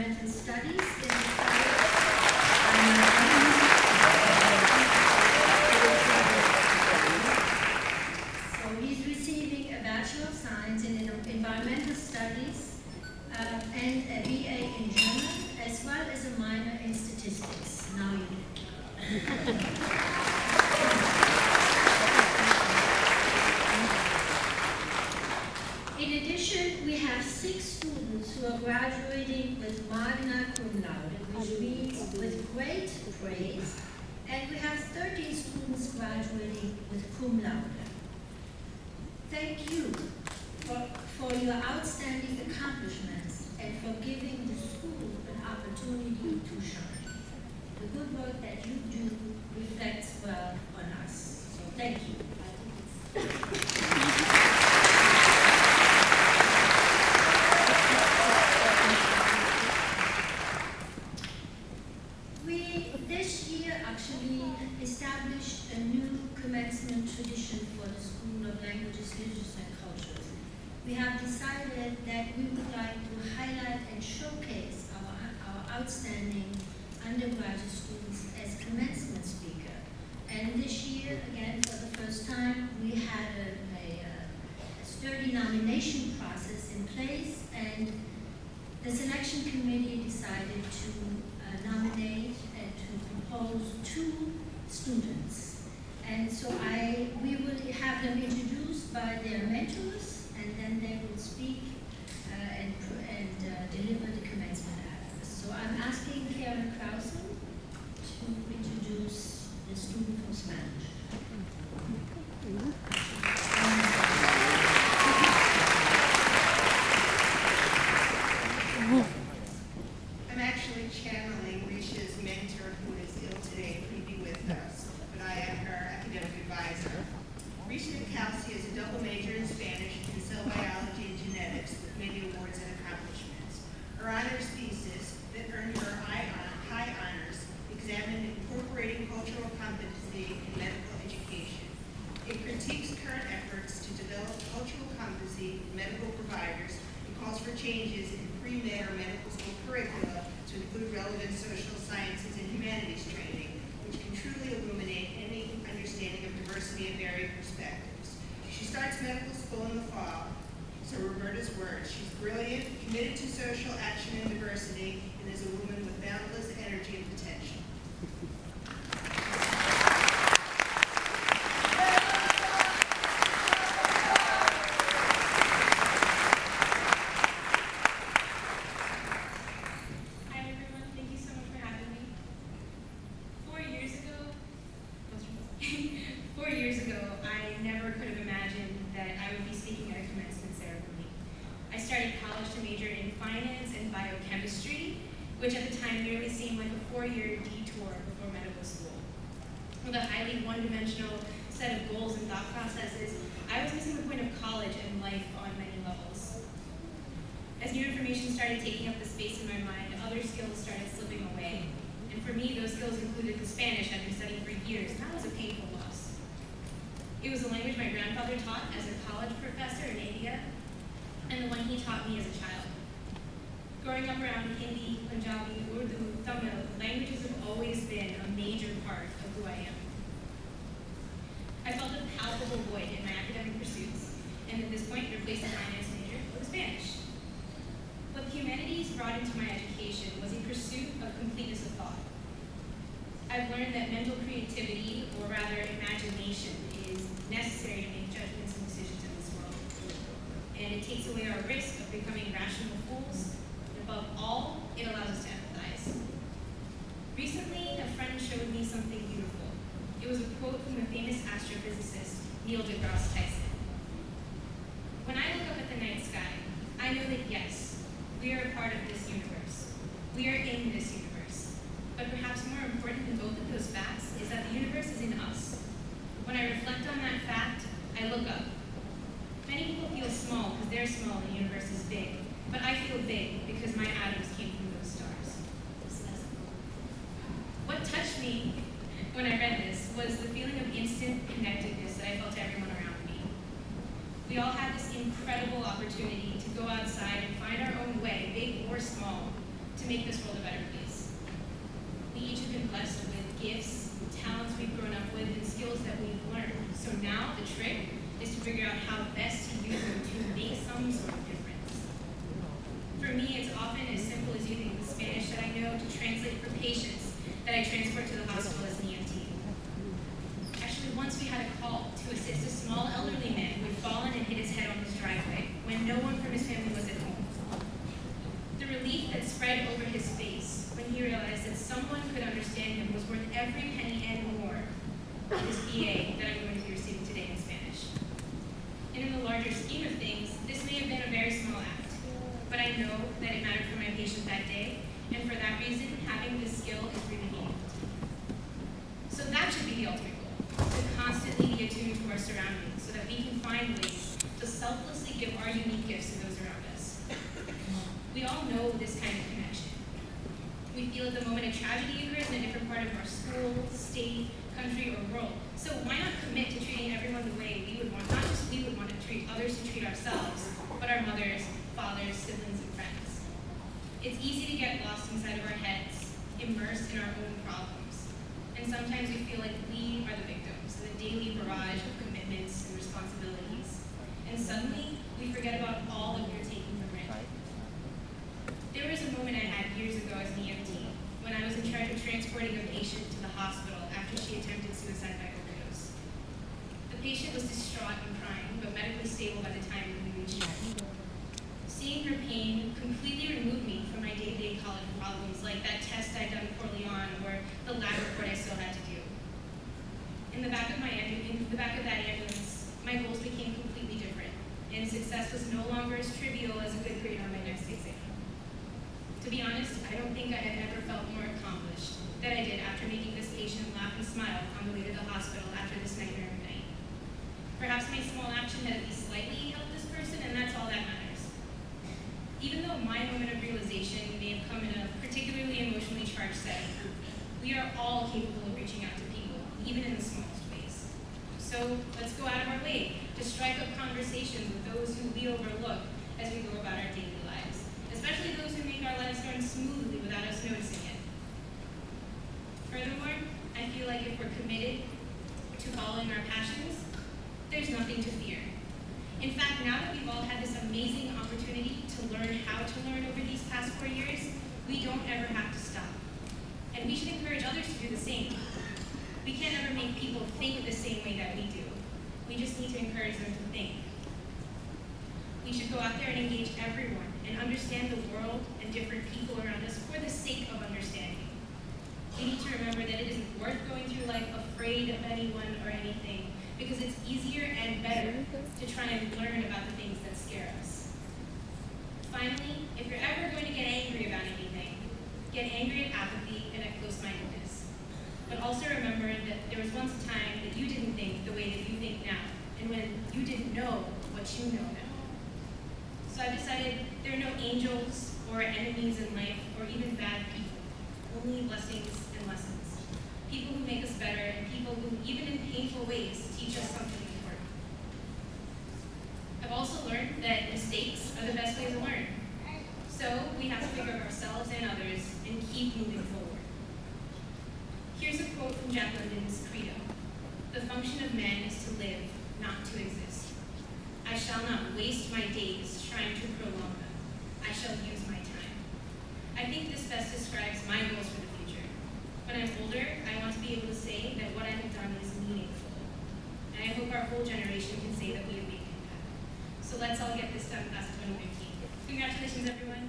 Environmental Studies. So he's receiving a Bachelor of Science in Environmental Studies and a BA in German, as well as a minor in Statistics. Now you do. In addition, we have 6 students who are graduating with magna cum laude, which means with great praise, and we have 13 students graduating with cum laude. Thank you for your outstanding accomplishments and for giving the school an opportunity to shine. The good work that you do reflects well on us. So thank you. This year actually established a new commencement tradition for the School of Languages, Literature and Culture. We have decided that we would like to highlight and showcase our outstanding undergraduate students as commencement speaker. And this year, again, for the first time, we had a sturdy nomination process in place, and the selection committee decided to nominate and to propose 2 students. And so we will have them introduced by their mentors, and then they will speak and deliver the commencement address. So I'm asking Karen Krause to introduce the student from Spanish. I'm actually channeling Risha's mentor, who is ill today, couldn't be with us, but I am her academic advisor. Risha Kalsi is a double major in Spanish and cell biology and genetics with many awards and accomplishments. Her honors thesis that earned her high honors examined incorporating cultural competency in medical education. It critiques current efforts to develop cultural competency in medical providers and calls for changes in pre-med or medical school curricula to include relevant social sciences and humanities training, which can truly illuminate any understanding of diversity and varied perspectives. She starts medical school in the fall, so Roberta's words, she's brilliant, committed to social action and diversity, and is a woman with boundless energy and potential. Which at the time merely seemed like a 4-year detour before medical school. With a highly one-dimensional set of goals and thought processes, I was missing the point of college and life on many levels. As new information started taking up the space in my mind, other skills started slipping away. And for me, those skills included the Spanish I'd been studying for years, and that was a painful loss. It was the language my grandfather taught as a college professor in India, and the one he taught me as a child. Growing up around Hindi, Punjabi, Urdu, Tamil, languages have always been a major part of who I am. I felt a palpable void in my academic pursuits, and at this point replaced a finance major with Spanish. What the humanities brought into my education was a pursuit of completeness of thought. I've learned that mental creativity, or rather imagination, is necessary to make judgments and decisions in this world. And it takes away our risk of becoming rational fools. Above all, it allows us to empathize. Recently, a friend showed me something beautiful. It was a quote from the famous astrophysicist Neil deGrasse Tyson. When I look up at the night sky, I know that yes, we are a part of this universe. We are in this universe. But perhaps more important than both of those facts is that the universe is in us. When I reflect on that fact, I look up. Many people feel small because they're small and the universe is big. But I feel big because my atoms came from those stars. What touched me when I read this was the feeling of instant connectedness that I felt to everyone around me. We all have this incredible opportunity to go outside and find our own way, big or small, to make this world a better place. We each have been blessed with gifts, talents we've grown up with, and skills that we've learned. So now the trick is to figure out how best to use them to make some sort of difference. For me, it's often as simple as using the Spanish that I know to translate for patients that I transport to the hospital as an EMT. Actually, once we had a call to assist a small elderly man who had fallen and hit his head on his driveway when no one from his family was at home. The relief that spread over his face when he realized that someone could understand him was worth every penny and more of this BA that I'm going to be receiving today in Spanish. And in the larger scheme of things, this may have been a very small act, but I know that it mattered for my patient that day, and for that reason, having this skill is really needed. So that should be the ultimate goal, to constantly be attuned to our surroundings so that we can find ways to selflessly give our unique gifts to those around us. We all know this kind of connection. We feel at the moment a tragedy occurs in a different part of our school, state, country, or world. So why not commit to treating everyone the way we would want, not just we would want to treat others to treat ourselves, but our mothers, fathers, siblings, and friends. It's easy to get lost inside of our heads, immersed in our own problems. And sometimes we feel like we are the victims of the daily barrage of commitments and responsibilities. And suddenly, we forget about all that we're taking for granted. There was a moment I had years ago as an EMT when I was in charge of transporting a patient to the hospital after she attempted suicide by overdose. The patient was distraught and crying, but medically stable by the time we reached her. Seeing her pain completely removed me from my day-to-day college problems, like that test I'd done poorly on or the lab report I still had to do. In the back of that ambulance, my goals became completely different, and success was no longer as trivial as a good grade on my next exam. To be honest, I don't think I had ever felt more accomplished than I did after making this patient laugh and smile on the way to the hospital after this nightmare of a night. Perhaps my small action had at least slightly helped this person, and that's all that matters. Even though my moment of realization may have come in a particularly emotionally charged setting, we are all capable of reaching out to people, even in the smallest ways. So let's go out of our way to strike up conversations with those who we overlook as we go about our daily lives, especially those who make our lives run smoothly without us noticing it. Furthermore, I feel like if we're committed to following our passions, there's nothing to fear. In fact, now that we've all had this amazing opportunity to learn how to learn over these past 4 years, we don't ever have to stop. And we should encourage others to do the same. We can't ever make people think the same way that we do. We just need to encourage them to think. We should go out there and engage everyone and understand the world and different people around us for the sake of understanding. We need to remember that it isn't worth going through life afraid of anyone or anything, because it's easier and better to try and learn about the things that scare us. Finally, if you're ever going to get angry about anything, get angry at apathy and at close-mindedness. But also remember that there was once a time that you didn't think the way that you think now, and when you didn't know what you know now. So I've decided there are no angels or enemies in life or even bad people, only blessings and lessons. People who make us better and people who, even in painful ways, teach us something important. I've also learned that mistakes are the best way to learn. So we have to figure out ourselves and others and keep moving forward. Here's a quote from Jack London's Credo. The function of man is to live, not to exist. I shall not waste my days trying to prolong them. I shall use my time. I think this best describes my goals for the future. When I'm older, I want to be able to say that what I have done is meaningful. And I hope our whole generation can say that we have made an impact. So let's all get this done class of 2015. Congratulations, everyone.